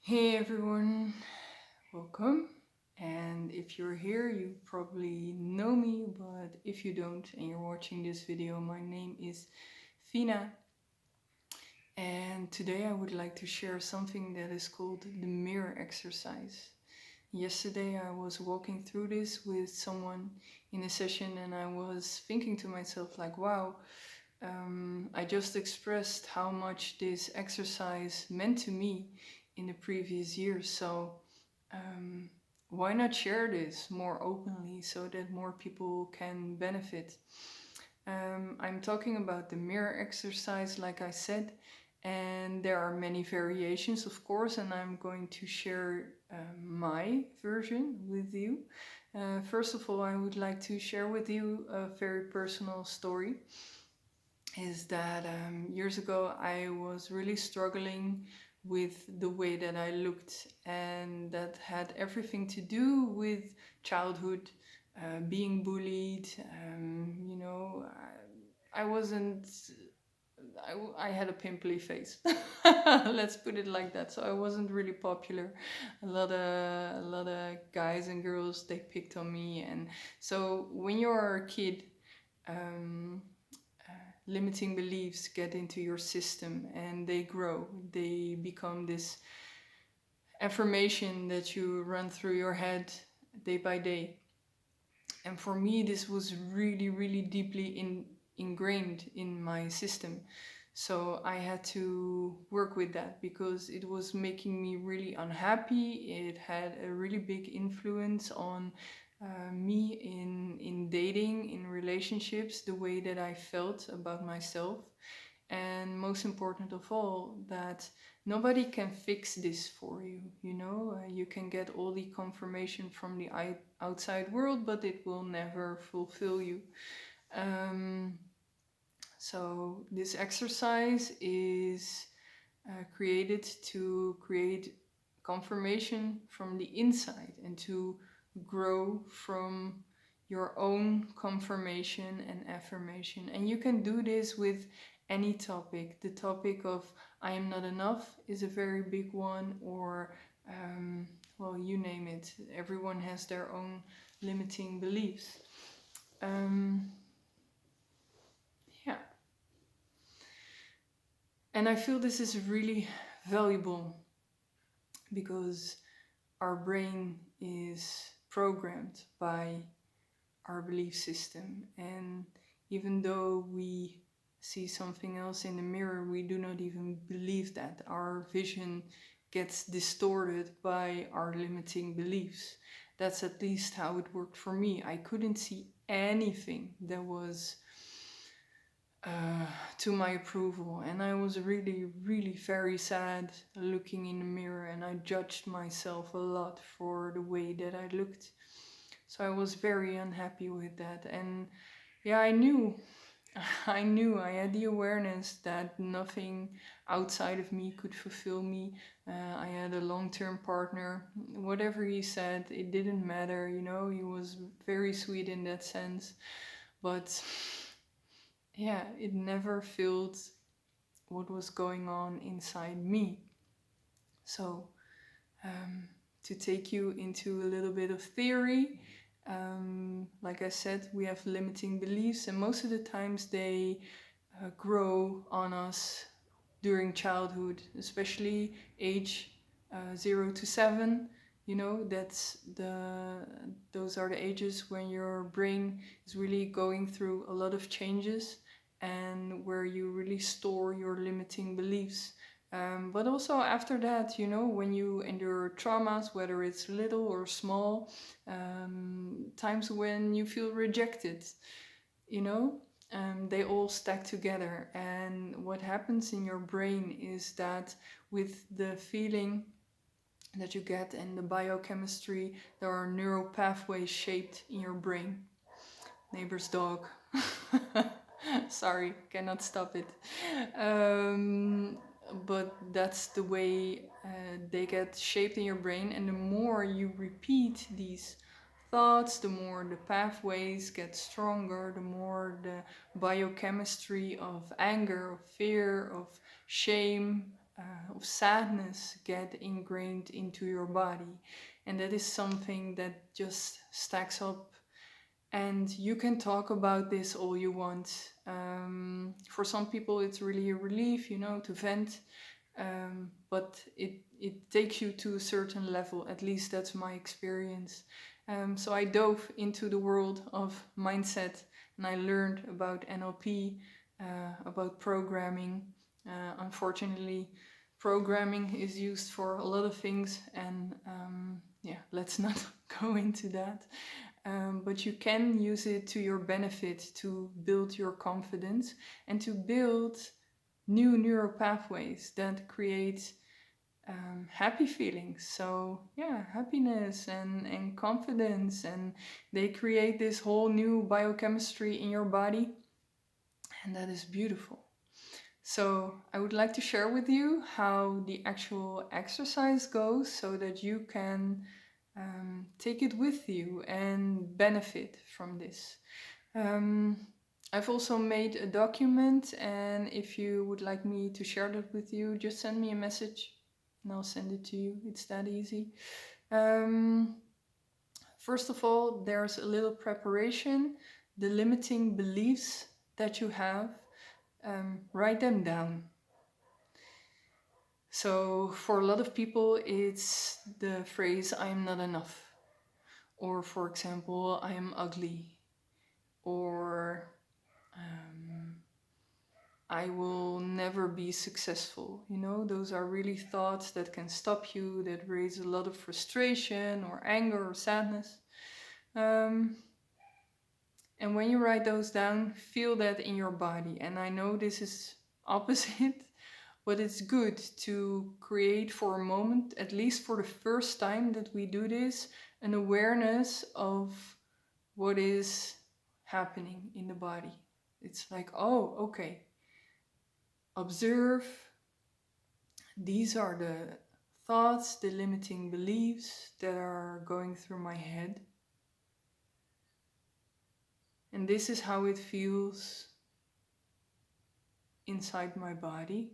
Hey everyone, welcome. And if you're here, you probably know me, but if you don't and you're watching this video, my name is Fina. And today I would like to share something that is called the mirror exercise. Yesterday I was walking through this with someone in a session and I was thinking to myself, like, wow, I just expressed how much this exercise meant to me in the previous years. So um, why not share this more openly so that more people can benefit? I'm talking about the mirror exercise, like I said, and there are many variations, of course, and I'm going to share my version with you. First of all, I would like to share with you a very personal story. Is that years ago I was really struggling with the way that I looked, and that had everything to do with childhood, being bullied. I wasn't. I had a pimply face. Let's put it like that. So I wasn't really popular. A lot of guys and girls, they picked on me, and so when you're a kid, um, limiting beliefs get into your system and they grow. They become this affirmation that you run through your head day by day. And for me, this was really, really deeply ingrained in my system. So I had to work with that because it was making me really unhappy. It had a really big influence on me in dating, in relationships, the way that I felt about myself. And most important of all, that nobody can fix this for you. You can get all the confirmation from the outside world, but it will never fulfill you. um, so this exercise is created to create confirmation from the inside and to grow from your own confirmation and affirmation. And you can do this with any topic. The topic of I am not enough is a very big one, or well, you name it. Everyone has their own limiting beliefs. Um, yeah, and I feel this is really valuable because our brain is programmed by our belief system. And even though we see something else in the mirror, we do not even believe that. Our vision gets distorted by our limiting beliefs. That's at least how it worked for me. I couldn't see anything that was to my approval. And I was really, really very sad looking in the mirror, and I judged myself a lot for the way that I looked. So I was very unhappy with that. And yeah, I knew, I had the awareness that nothing outside of me could fulfill me. I had a long term partner. Whatever he said, it didn't matter, he was very sweet in that sense. But yeah, it never filled what was going on inside me. So, to take you into a little bit of theory, like I said, we have limiting beliefs, and most of the times they grow on us during childhood, especially age 0 to 7. Those are the ages when your brain is really going through a lot of changes and where you really store your limiting beliefs. But also after that, when you endure traumas, whether it's little or small, times when you feel rejected, you know, they all stack together. And what happens in your brain is that with the feeling that you get and the biochemistry, there are neural pathways shaped in your brain. Neighbor's dog. Sorry, cannot stop it. But that's the way they get shaped in your brain, and the more you repeat these thoughts, the more the pathways get stronger, the more the biochemistry of anger, of fear, of shame, of sadness get ingrained into your body. And that is something that just stacks up. And you can talk about this all you want. For some people, it's really a relief, to vent. But it takes you to a certain level. At least that's my experience. So I dove into the world of mindset and I learned about NLP, about programming. Unfortunately, programming is used for a lot of things, and let's not go into that. But you can use it to your benefit to build your confidence and to build new neural pathways that create happy feelings. So yeah, happiness and confidence, and they create this whole new biochemistry in your body, and that is beautiful. So I would like to share with you how the actual exercise goes so that you can take it with you and benefit from this. I've also made a document, and if you would like me to share that with you, just send me a message and I'll send it to you. It's that easy. First of all, there's a little preparation. The limiting beliefs that you have, write them down. So for a lot of people, it's the phrase, I am not enough. Or for example, I am ugly. Or I will never be successful. Those are really thoughts that can stop you, that raise a lot of frustration or anger or sadness. And when you write those down, feel that in your body. And I know this is opposite, but it's good to create for a moment, at least for the first time that we do this, an awareness of what is happening in the body. It's like, oh, okay. Observe. These are the thoughts, the limiting beliefs that are going through my head. And this is how it feels inside my body.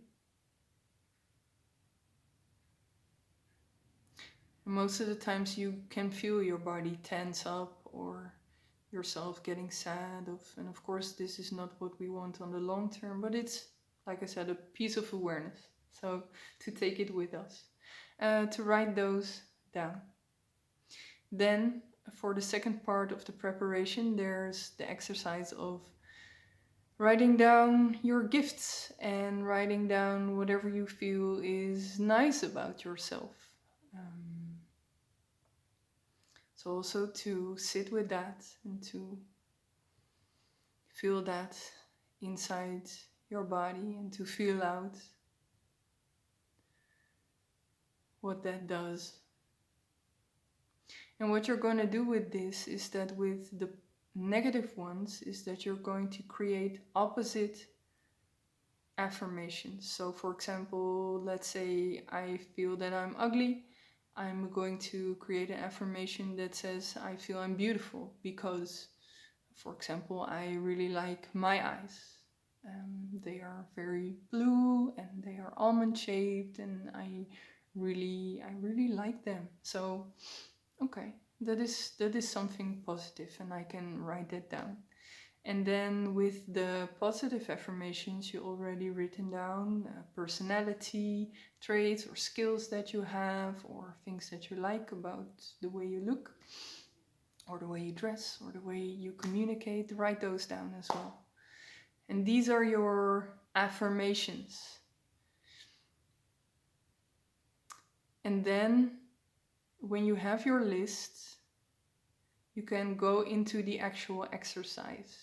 And most of the times you can feel your body tense up or yourself getting sad. And of course, this is not what we want on the long term, but it's, like I said, a piece of awareness. So to take it with us, to write those down. Then for the second part of the preparation, there's the exercise of writing down your gifts and writing down whatever you feel is nice about yourself. So also to sit with that and to feel that inside your body and to feel out what that does. And what you're going to do with this is that with the negative ones is that you're going to create opposite affirmations. So for example, let's say I feel that I'm ugly. I'm going to create an affirmation that says I feel I'm beautiful because, for example, I really like my eyes. They are very blue and they are almond shaped, and I really like them. So okay, that is something positive, and I can write that down. And then with the positive affirmations, you already written down personality traits or skills that you have, or things that you like about the way you look, or the way you dress, or the way you communicate. Write those down as well. And these are your affirmations. And then when you have your list, you can go into the actual exercise.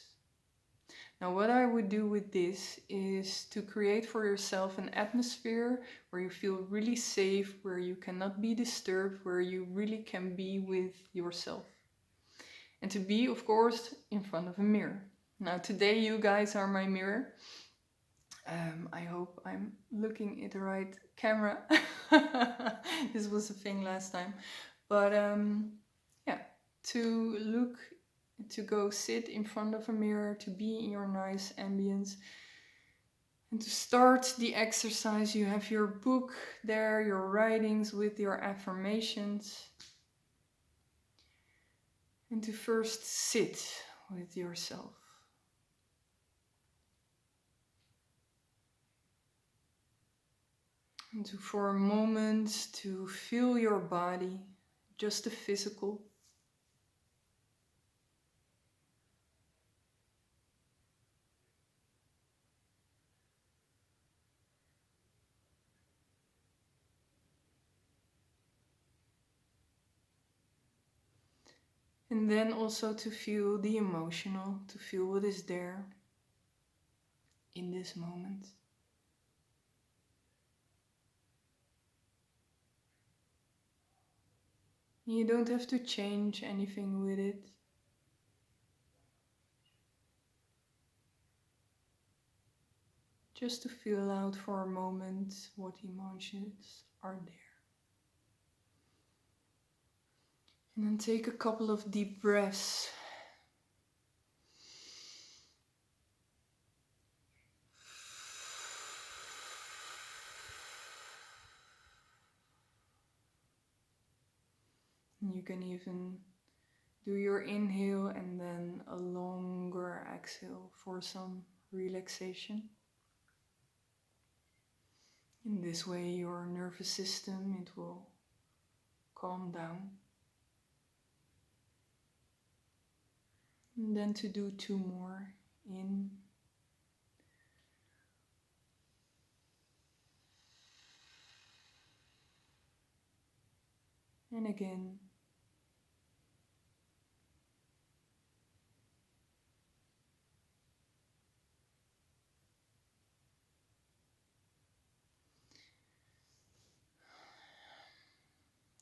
Now, what I would do with this is to create for yourself an atmosphere where you feel really safe, where you cannot be disturbed, where you really can be with yourself. And to be, of course, in front of a mirror. Now, today you guys are my mirror. I hope I'm looking at the right camera. This was a thing last time. But to go sit in front of a mirror, to be in your nice ambience, And to start the exercise, you have your book there, your writings with your affirmations. And to first sit with yourself. And to, for a moment, to feel your body, just the physical. And then also to feel the emotional, to feel what is there in this moment. You don't have to change anything with it. Just to feel out for a moment what emotions are there. And then take a couple of deep breaths. And you can even do your inhale and then a longer exhale for some relaxation. In this way, your nervous system, it will calm down. And then to do 2 more. In and again.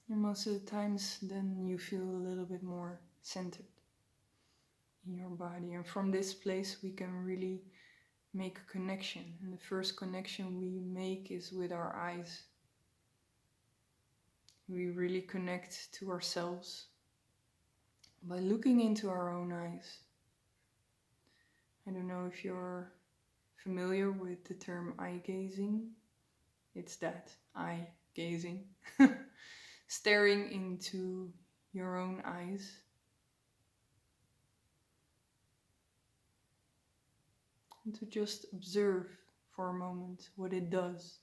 And most of the times then you feel a little bit more centered in your body. And from this place we can really make a connection. And the first connection we make is with our eyes. We really connect to ourselves by looking into our own eyes. I don't know if you're familiar with the term eye gazing. It's that, eye gazing. Staring into your own eyes. And to just observe for a moment what it does.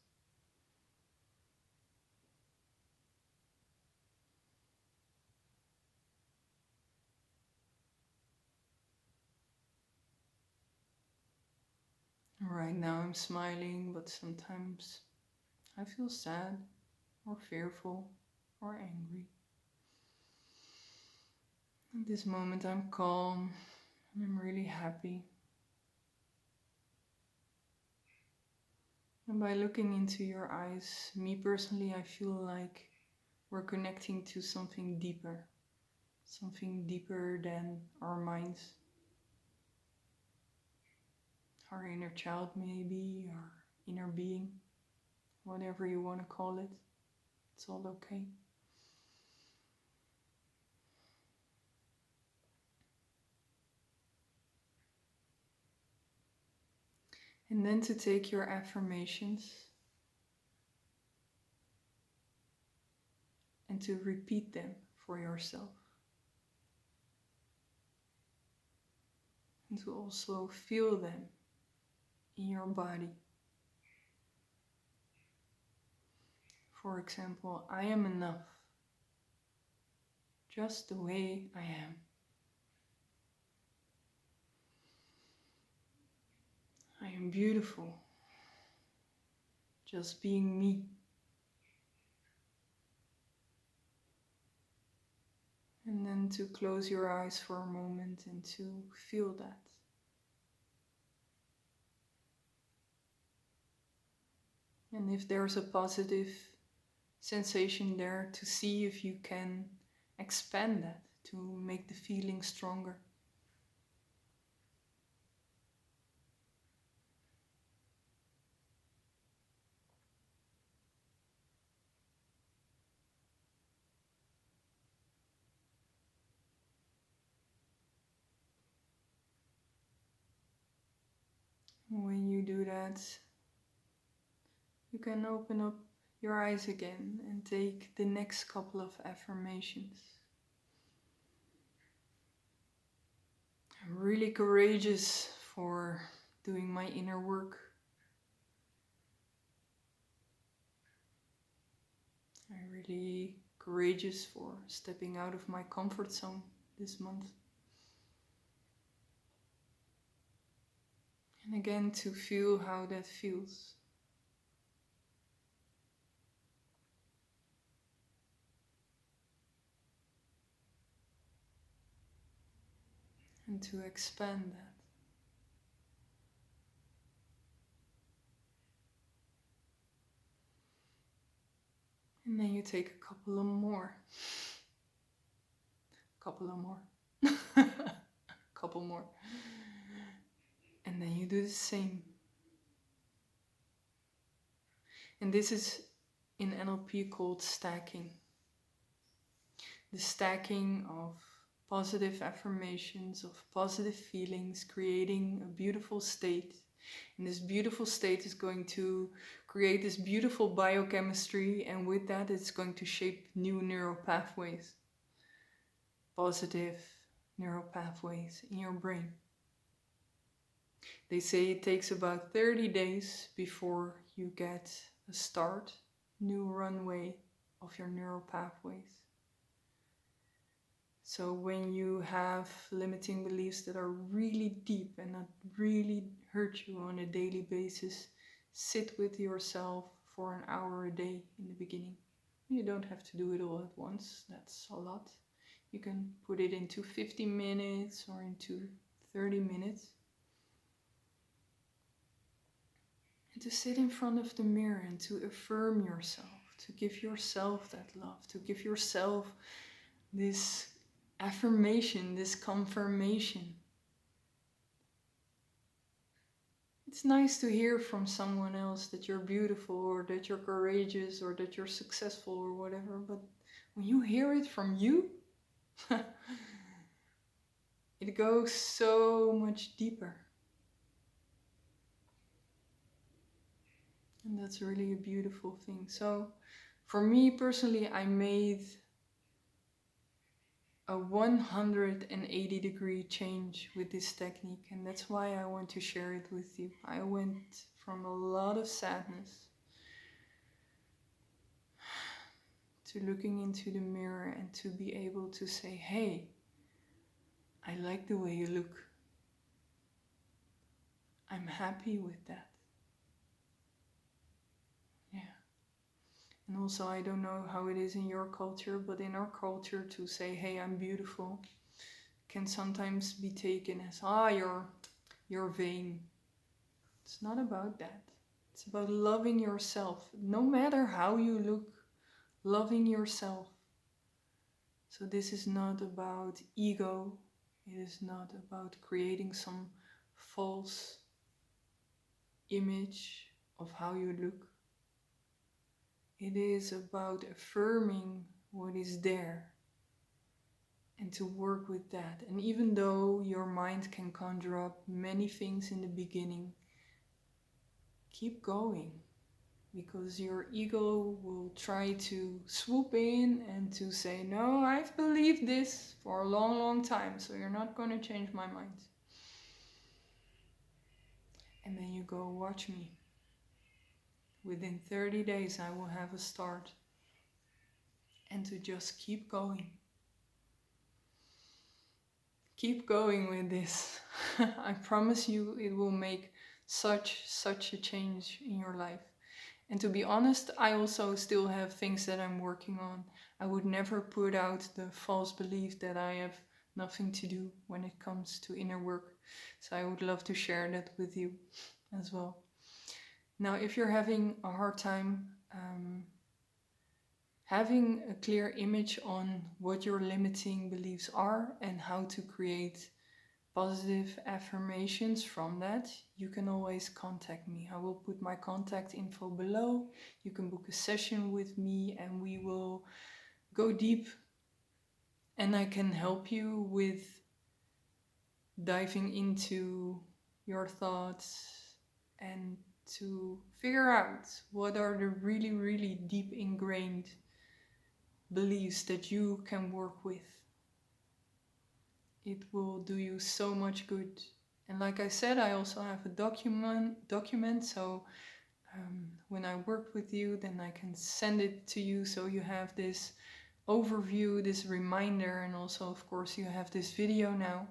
Right now I'm smiling, but sometimes I feel sad or fearful or angry. At this moment I'm calm and I'm really happy. And by looking into your eyes, me personally, I feel like we're connecting to something deeper than our minds. Our inner child maybe, our inner being, whatever you want to call it. It's all okay. And then to take your affirmations and to repeat them for yourself. And to also feel them in your body. For example, I am enough, just the way I am. I am beautiful, just being me. And then to close your eyes for a moment and to feel that. And if there's a positive sensation there, to see if you can expand that to make the feeling stronger. When you do that, you can open up your eyes again and take the next couple of affirmations. I'm really courageous for doing my inner work. I'm really courageous for stepping out of my comfort zone this month. And again, to feel how that feels. And to expand that. And then you take a couple of more. Couple more. And then you do the same. And this is in NLP called stacking. The stacking of positive affirmations, of positive feelings, creating a beautiful state. And this beautiful state is going to create this beautiful biochemistry, and with that it's going to shape new neural pathways. Positive neural pathways in your brain. They say it takes about 30 days before you get a start, new runway of your neural pathways. So when you have limiting beliefs that are really deep and that really hurt you on a daily basis, sit with yourself for an hour a day in the beginning. You don't have to do it all at once, that's a lot. You can put it into 50 minutes or into 30 minutes. And to sit in front of the mirror and to affirm yourself, to give yourself that love, to give yourself this affirmation, this confirmation. It's nice to hear from someone else that you're beautiful or that you're courageous or that you're successful or whatever, but when you hear it from you, it goes so much deeper. And that's really a beautiful thing. So for me personally, I made a 180-degree change with this technique, and that's why I want to share it with you. I went from a lot of sadness to looking into the mirror and to be able to say, hey, I like the way you look. I'm happy with that. Yeah. And also, I don't know how it is in your culture, but in our culture, to say, hey, I'm beautiful, can sometimes be taken as, you're vain. It's not about that. It's about loving yourself, no matter how you look, loving yourself. So this is not about ego. It is not about creating some false image of how you look. It is about affirming what is there and to work with that. And even though your mind can conjure up many things in the beginning, keep going, because your ego will try to swoop in and to say, no, I've believed this for a long, long time, so you're not going to change my mind. And then you go, watch me. Within 30 days I will have a start. And to just keep going. Keep going with this. I promise you it will make such a change in your life. And to be honest, I also still have things that I'm working on. I would never put out the false belief that I have nothing to do when it comes to inner work. So I would love to share that with you as well. Now, if you're having a hard time having a clear image on what your limiting beliefs are and how to create positive affirmations from that, you can always contact me. I will put my contact info below. You can book a session with me and we will go deep, and I can help you with diving into your thoughts and to figure out what are the really, really deep ingrained beliefs that you can work with. It will do you so much good. And like I said, I also have a document, so when I work with you, then I can send it to you, so you have this overview, this reminder, and also of course you have this video now.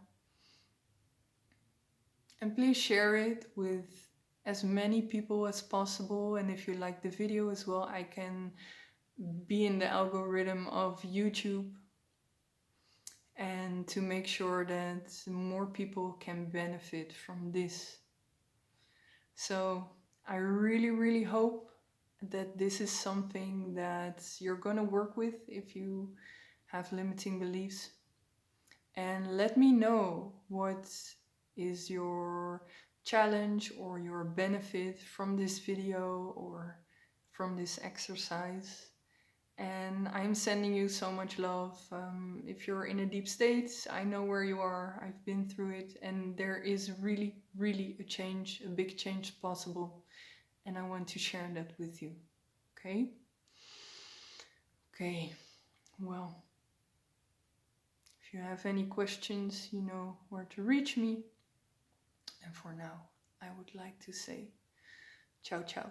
And please share it with as many people as possible, and if you like the video as well, I can be in the algorithm of YouTube, and to make sure that more people can benefit from this. So I really, really hope that this is something that you're gonna work with if you have limiting beliefs. And let me know what is your challenge or your benefit from this video or from this exercise. And I'm sending you so much love. If you're in a deep state, I know where you are. I've been through it, and there is really, really a big change possible. And I want to share that with you. Okay? Okay. Well, if you have any questions, you know where to reach me. And for now, I would like to say ciao, ciao.